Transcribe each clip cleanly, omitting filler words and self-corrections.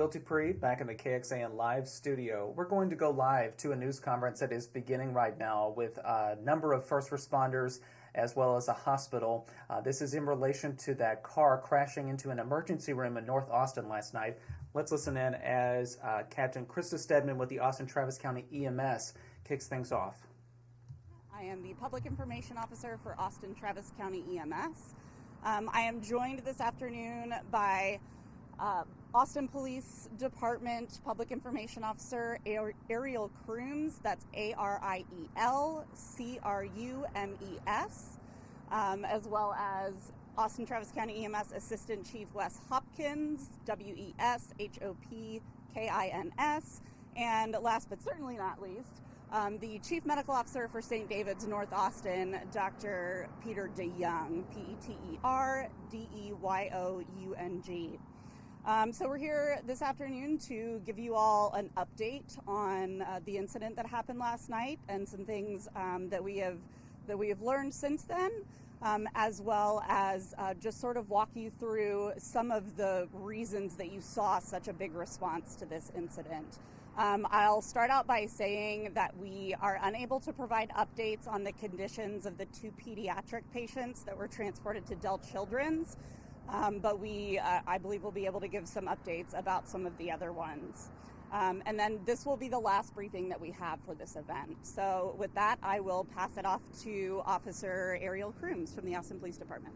Will Dupree back in the KXAN Live studio. We're going to go live to a news conference that is beginning right now with a number of first responders as well as a hospital. This is in relation to that car crashing into an emergency room in North Austin last night. Let's listen in as Captain Krista Stedman with the Austin Travis County EMS kicks things off. I am the Public Information Officer for Austin Travis County EMS. I am joined this afternoon by Austin Police Department Public Information Officer Ariel Crooms, that's ARIEL CRUMES, as well as Austin Travis County EMS Assistant Chief Wes Hopkins, WESHOPKINS, and last but certainly not least, the Chief Medical Officer for St. David's North Austin, Dr. Peter DeYoung, PETERDEYOUNG. So we're here this afternoon to give you all an update on the incident that happened last night and some things that we have learned since then, as well as just sort of walk you through some of the reasons that you saw such a big response to this incident. I'll start out by saying that we are unable to provide updates on the conditions of the two pediatric patients that were transported to Dell Children's. But I believe we'll be able to give some updates about some of the other ones. And then this will be the last briefing that we have for this event. So with that, I will pass it off to Officer Ariel Crooms from the Austin Police Department.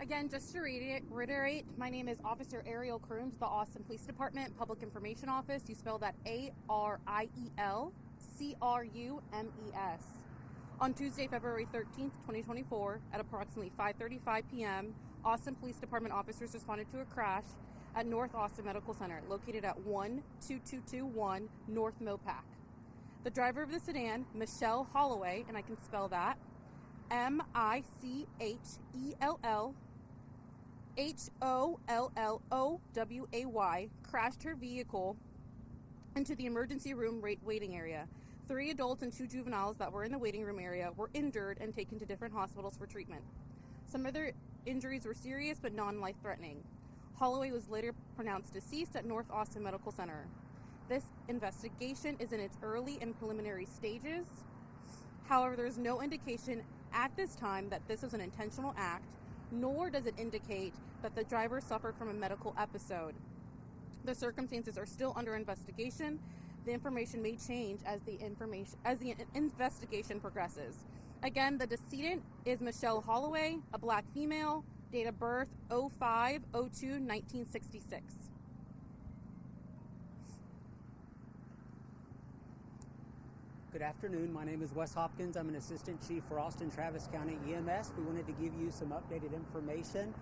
Again, just to reiterate, my name is Officer Ariel Crooms, the Austin Police Department Public Information Office. You spell that ARIEL CRUMES. On Tuesday, February 13th, 2024, at approximately 5:35 p.m., Austin Police Department officers responded to a crash at North Austin Medical Center, located at 12221 North Mopac. The driver of the sedan, Michelle Holloway, and I can spell that, MICHELLHOLLOWAY, crashed her vehicle into the emergency room waiting area. 3 adults and 2 juveniles that were in the waiting room area were injured and taken to different hospitals for treatment. Some of their injuries were serious but non-life-threatening. Holloway was later pronounced deceased at North Austin Medical Center. This investigation is in its early and preliminary stages. However, there is no indication at this time that this was an intentional act, nor does it indicate that the driver suffered from a medical episode. The circumstances are still under investigation. The information may change as the investigation progresses. Again, the decedent is Michelle Holloway, a black female, date of birth 05/02/1966. Good afternoon. My name is Wes Hopkins. I'm an Assistant Chief for Austin Travis County EMS. We wanted to give you some updated information.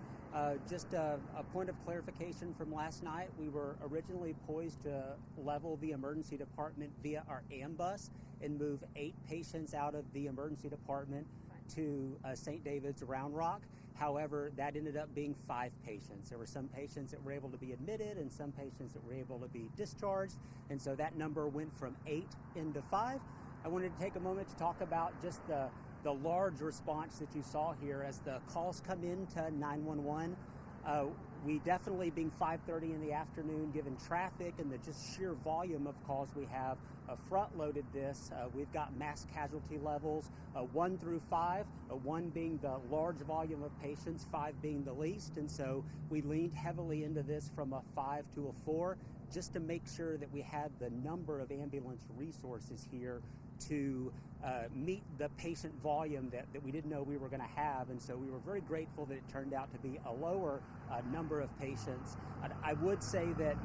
Just a point of clarification from last night. We were originally poised to level the emergency department via our ambulance and move 8 patients out of the emergency department to St. David's Round Rock. However, that ended up being 5 patients. There were some patients that were able to be admitted and some patients that were able to be discharged. And so that number went from 8 into 5. I wanted to take a moment to talk about just the large response that you saw here as the calls come into 911. We definitely, being 5:30 in the afternoon, given traffic and the just sheer volume of calls we have, front-loaded this. We've got mass casualty levels 1 through 5, 1 being the large volume of patients, 5 being the least. And so we leaned heavily into this from a 5 to a 4 just to make sure that we had the number of ambulance resources here to meet the patient volume that we didn't know we were going to have. And so we were very grateful that it turned out to be a lower number of patients. I would say that,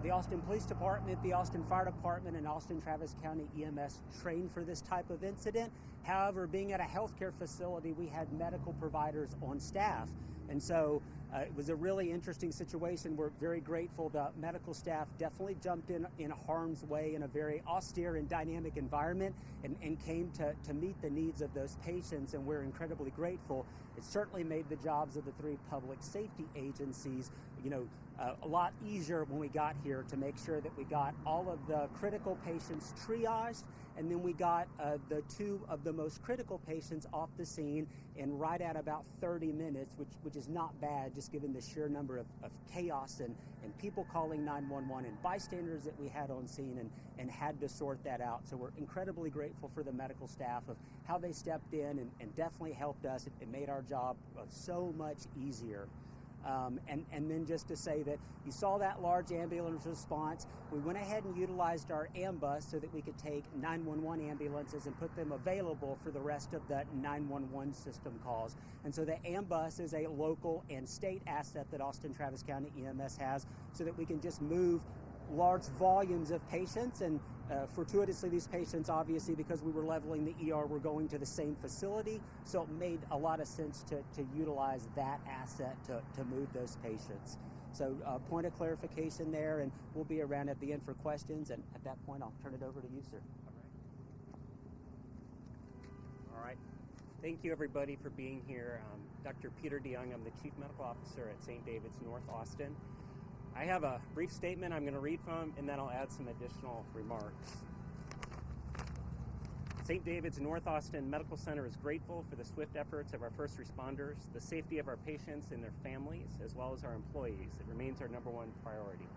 the Austin Police Department, the Austin Fire Department, and Austin Travis County EMS trained for this type of incident. However, being at a healthcare facility, we had medical providers on staff. And so it was a really interesting situation. We're very grateful. The medical staff definitely jumped in harm's way in a very austere and dynamic environment and came to meet the needs of those patients, and we're incredibly grateful. It certainly made the jobs of the 3 public safety agencies, a lot easier when we got here to make sure that we got all of the critical patients triaged And then we got the two of the most critical patients off the scene in right at about 30 minutes, which is not bad, just given the sheer number of chaos and people calling 911 and bystanders that we had on scene and had to sort that out. So we're incredibly grateful for the medical staff of how they stepped in and definitely helped us. It made our job so much easier. And then just to say that you saw that large ambulance response. We went ahead and utilized our AMBUS so that we could take 911 ambulances and put them available for the rest of the 911 system calls. And so the AMBUS is a local and state asset that Austin Travis County EMS has so that we can just move large volumes of patients, and fortuitously these patients, obviously because we were leveling the ER, were going to the same facility, so it made a lot of sense to utilize that asset to move those patients. So point of clarification there, and we'll be around at the end for questions, and at that point I'll turn it over to you, sir. All right. Thank you everybody for being here. Dr. Peter DeYoung, I'm the Chief Medical Officer at St. David's North Austin. I have a brief statement I'm going to read from, and then I'll add some additional remarks. St. David's North Austin Medical Center is grateful for the swift efforts of our first responders, the safety of our patients and their families, as well as our employees. It remains our number one priority.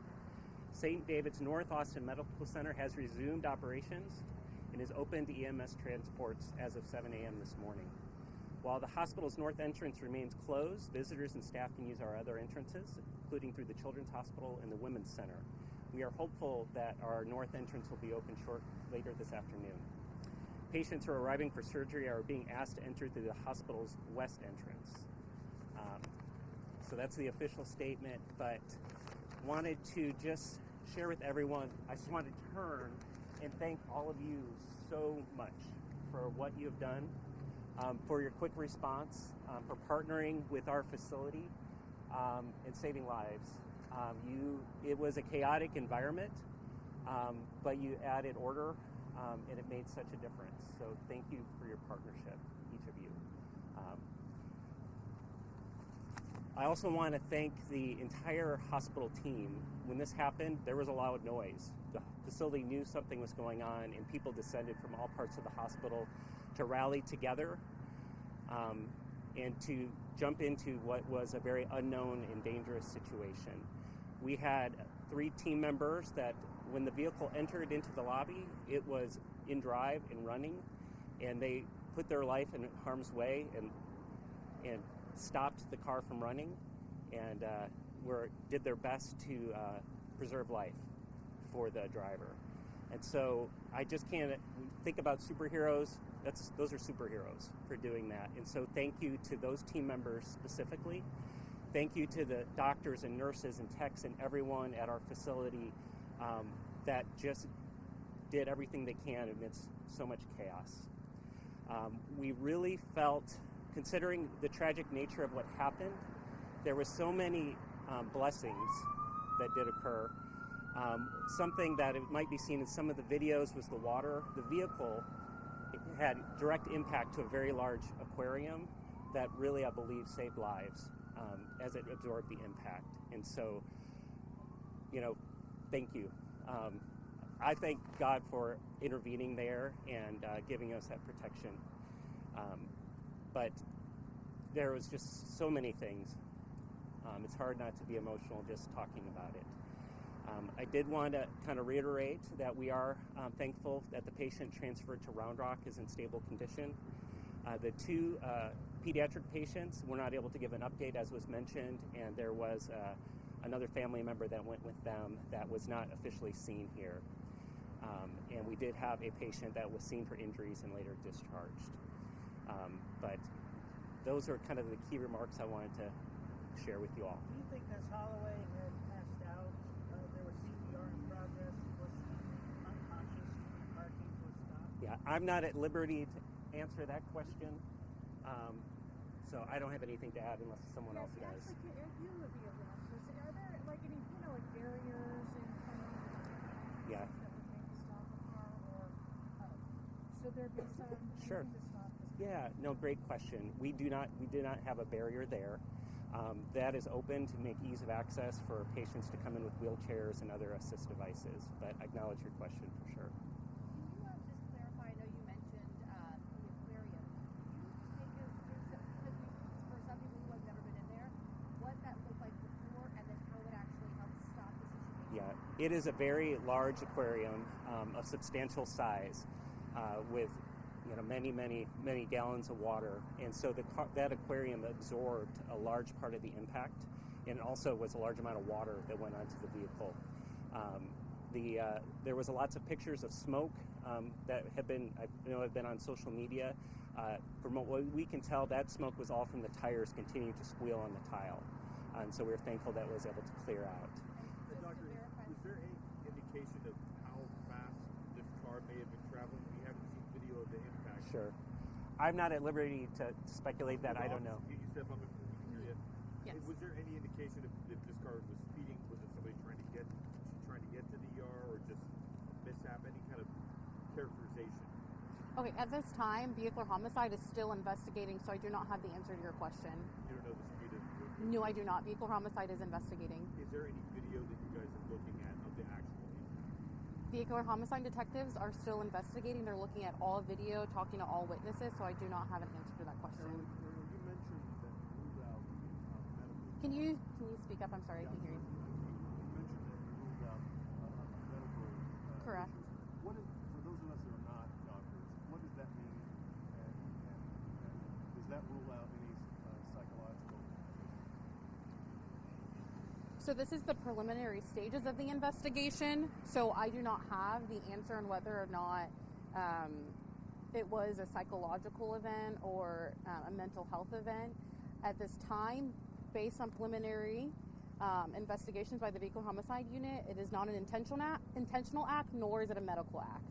St. David's North Austin Medical Center has resumed operations and is open to EMS transports as of 7 a.m. this morning. While the hospital's north entrance remains closed, visitors and staff can use our other entrances, including through the Children's Hospital and the Women's Center. We are hopeful that our north entrance will be open later this afternoon. Patients who are arriving for surgery are being asked to enter through the hospital's west entrance. So that's the official statement, but wanted to just share with everyone, I just want to turn and thank all of you so much for what you have done. For your quick response, for partnering with our facility and saving lives. It was a chaotic environment, but you added order, and it made such a difference. So thank you for your partnership, each of you. I also want to thank the entire hospital team. When this happened, there was a loud noise. The facility knew something was going on, and people descended from all parts of the hospital to rally together and to jump into what was a very unknown and dangerous situation. We had 3 team members that when the vehicle entered into the lobby, it was in drive and running, and they put their life in harm's way and stopped the car from running and did their best to preserve life for the driver. And so I just can't think about superheroes. Those are superheroes for doing that. And so thank you to those team members specifically. Thank you to the doctors and nurses and techs and everyone at our facility that just did everything they can amidst so much chaos. We really felt, considering the tragic nature of what happened, there were so many blessings that did occur. Something that it might be seen in some of the videos was the water. The vehicle had direct impact to a very large aquarium that really, I believe, saved lives as it absorbed the impact. And so, thank you. I thank God for intervening there and giving us that protection. But there was just so many things. It's hard not to be emotional just talking about it. I did want to kind of reiterate that we are thankful that the patient transferred to Round Rock is in stable condition. The 2 pediatric patients were not able to give an update, as was mentioned, and there was another family member that went with them that was not officially seen here. And we did have a patient that was seen for injuries and later discharged. But those are kind of the key remarks I wanted to share with you all. Do you think Ms. Holloway had passed out? There was CPR in progress. Was she unconscious? Parking was stopped? Yeah, I'm not at liberty to answer that question. So I don't have anything to add unless someone else does. Actually, you would be able to answer this. Are there like any, like barriers in front of Yeah. that would maybe stop a car, or should there be some Sure. anything to stop this? Yeah, no, great question. We did not have a barrier there. That is open to make ease of access for patients to come in with wheelchairs and other assist devices. But I acknowledge your question for sure. Can you just clarify It is a very large aquarium of substantial size with many gallons of water. And so that aquarium absorbed a large part of the impact, and also was a large amount of water that went onto the vehicle. There was lots of pictures of smoke that have been on social media. From what we can tell, that smoke was all from the tires continuing to squeal on the tile. And so we're thankful that was able to clear out. Doctor, is there any indication of how fast this car may have been traveling? We haven't seen video of the impact. Sure. I'm not at liberty to speculate that. I don't know. You step up and we can hear you. Yes. Was there any indication if this car was speeding? Was it somebody trying to get to the ER, or just mishap? Any kind of characterization? Okay, at this time, vehicular homicide is still investigating, so I do not have the answer to your question. You don't know the speed of the No, I do not. Vehicular homicide is investigating. Is there any video that you guys are looking at of the actual incident? Vehicular homicide detectives are still investigating. They're looking at all video, talking to all witnesses, so I do not have an answer to that question. You mentioned that ruled out medical. Can you speak up? I'm sorry, I can't hear you. You mentioned that you ruled out medical. Correct. What is, for those of us that are not doctors, what does that mean? And does that rule out any psychological? So this is the preliminary stages of the investigation. So I do not have the answer on whether or not it was a psychological event or a mental health event. At this time, based on preliminary investigations by the Vehicular Homicide Unit, it is not an intentional act, nor is it a medical act.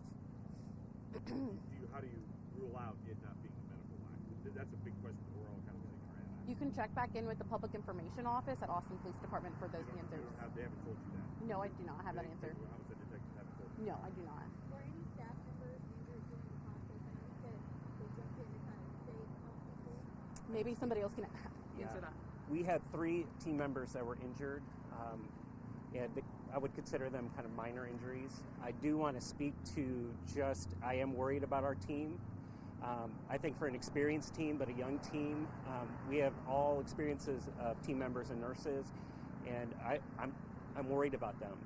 How do you rule out it not being a medical act? That's a big question that we're all kind of sitting around. You can check back in with the Public Information Office at Austin Police Department for those answers. They haven't told you that? No, I do not have that answer. Homicide detectives haven't told you? No, I do not. Were any staff members injured during the process? I know you said they jumped in to kind of save some people. Maybe somebody else can answer that. We had 3 team members that were injured, and I would consider them kind of minor injuries. I do want to speak to I am worried about our team. I think for an experienced team, but a young team, we have all experiences of team members and nurses, and I'm worried about them.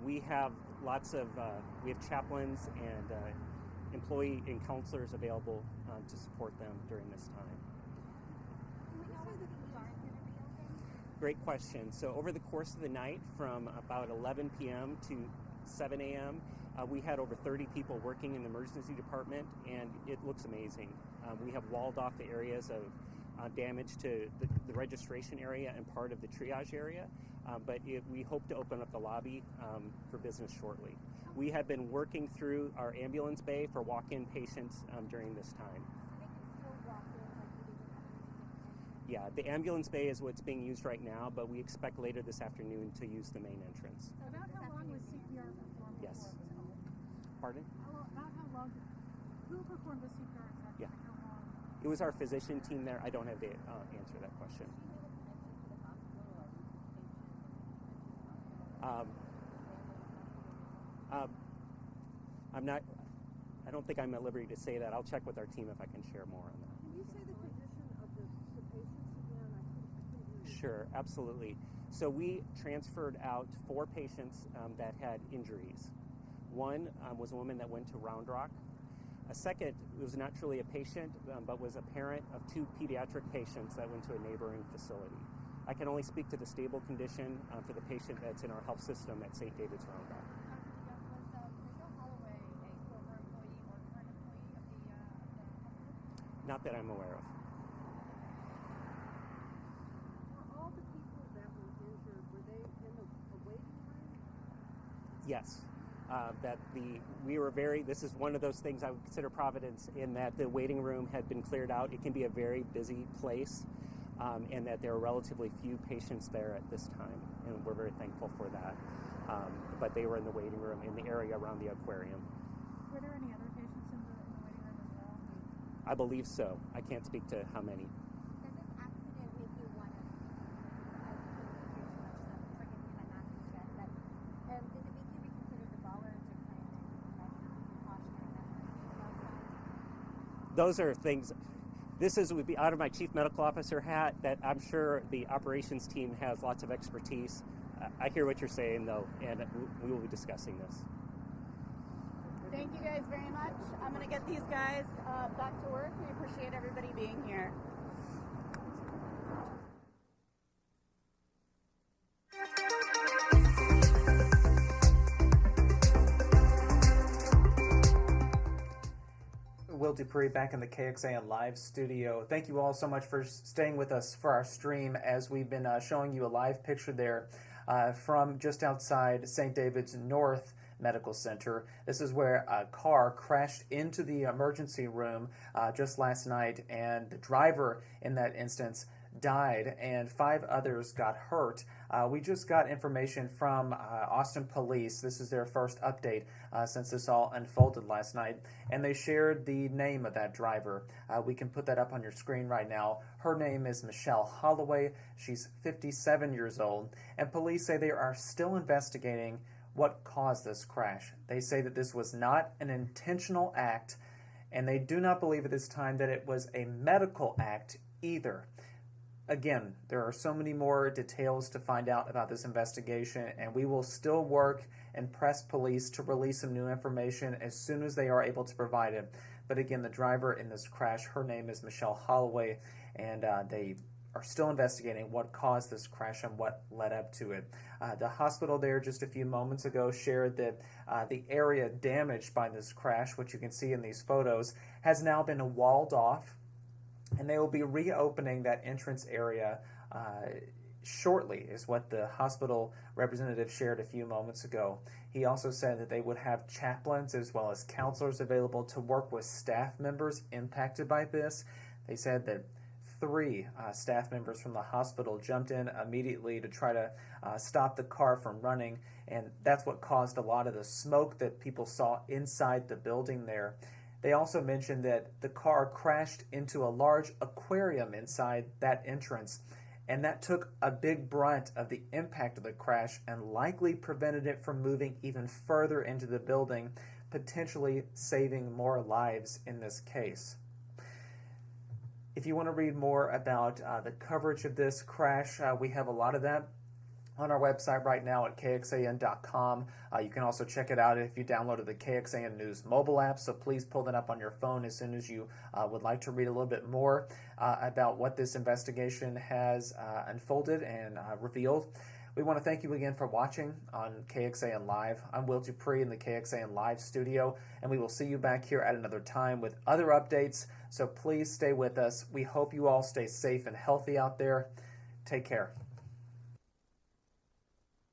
We have we have chaplains and employee and counselors available to support them during this time. Do we know whether the ER is going to be open? Great question. So over the course of the night, from about 11 p.m. to 7 a.m., we had over 30 people working in the emergency department, and it looks amazing. We have walled off the areas of damage to the registration area and part of the triage area, but we hope to open up the lobby for business shortly. We have been working through our ambulance bay for walk-in patients during this time. So they can still walk in like we did with the Yeah, the ambulance bay is what's being used right now, but we expect later this afternoon to use the main entrance. So About how long was CPR performed? Yes. before it was called? Pardon? About how long? Who performed the CPR exactly? Yeah. How long? It was our physician team there. I don't have the answer to that question. I don't think I'm at liberty to say that. I'll check with our team if I can share more on that. Can you say the condition of the patients again? I couldn't hear you. Sure, absolutely. So we transferred out 4 patients that had injuries. One was a woman that went to Round Rock. A second was not truly a patient, but was a parent of 2 pediatric patients that went to a neighboring facility. I can only speak to the stable condition for the patient that's in our health system at St. David's Round Rock. Was Michelle Holloway a former employee or current employee of the hospital? Not that I'm aware of. Were all the people that were injured, were they in a waiting room? Yes. This is one of those things I would consider providence, in that the waiting room had been cleared out. It can be a very busy place, and that there are relatively few patients there at this time, and we're very thankful for that. But they were in the waiting room in the area around the aquarium. Were there any other patients in the waiting room as well? I believe so. I can't speak to how many. Does this accident make you want to, I don't hear too much, so forgive me if I'm asking again, but does it make you reconsider the bollards or kind of measures, precautionary measures outside? Those are things. Would be out of my chief medical officer hat, that I'm sure the operations team has lots of expertise I hear what you're saying, though, and we will be discussing this. Thank you guys very much. I'm going to get these guys back to work. We appreciate everybody being here. Will Dupree back in the KXAN live studio. Thank you all so much for staying with us for our stream as we've been showing you a live picture there from just outside St. David's North Medical Center. This is where a car crashed into the emergency room just last night, and the driver in that instance died and 5 others got hurt. We just got information from Austin Police. This is their first update since this all unfolded last night, and they shared the name of that driver. We can put that up on your screen right now. Her name is Michelle Holloway. She's 57 years old, and police say they are still investigating what caused this crash. They say that this was not an intentional act, and they do not believe at this time that it was a medical act either. Again, there are so many more details to find out about this investigation, and we will still work and press police to release some new information as soon as they are able to provide it. But again, the driver in this crash, her name is Michelle Holloway, and they are still investigating what caused this crash and what led up to it. The hospital there just a few moments ago shared that the area damaged by this crash, which you can see in these photos, has now been walled off, and they will be reopening that entrance area shortly, is what the hospital representative shared a few moments ago. He also said that they would have chaplains as well as counselors available to work with staff members impacted by this. They said that 3 staff members from the hospital jumped in immediately to try to stop the car from running, and that's what caused a lot of the smoke that people saw inside the building there. They also mentioned that the car crashed into a large aquarium inside that entrance, and that took a big brunt of the impact of the crash and likely prevented it from moving even further into the building, potentially saving more lives in this case. If you want to read more about the coverage of this crash, we have a lot of that on our website right now at KXAN.com. You can also check it out if you downloaded the KXAN News mobile app, so please pull that up on your phone as soon as you would like to read a little bit more about what this investigation has unfolded and revealed. We want to thank you again for watching on KXAN Live. I'm Will Dupree in the KXAN Live studio, and we will see you back here at another time with other updates, so please stay with us. We hope you all stay safe and healthy out there. Take care.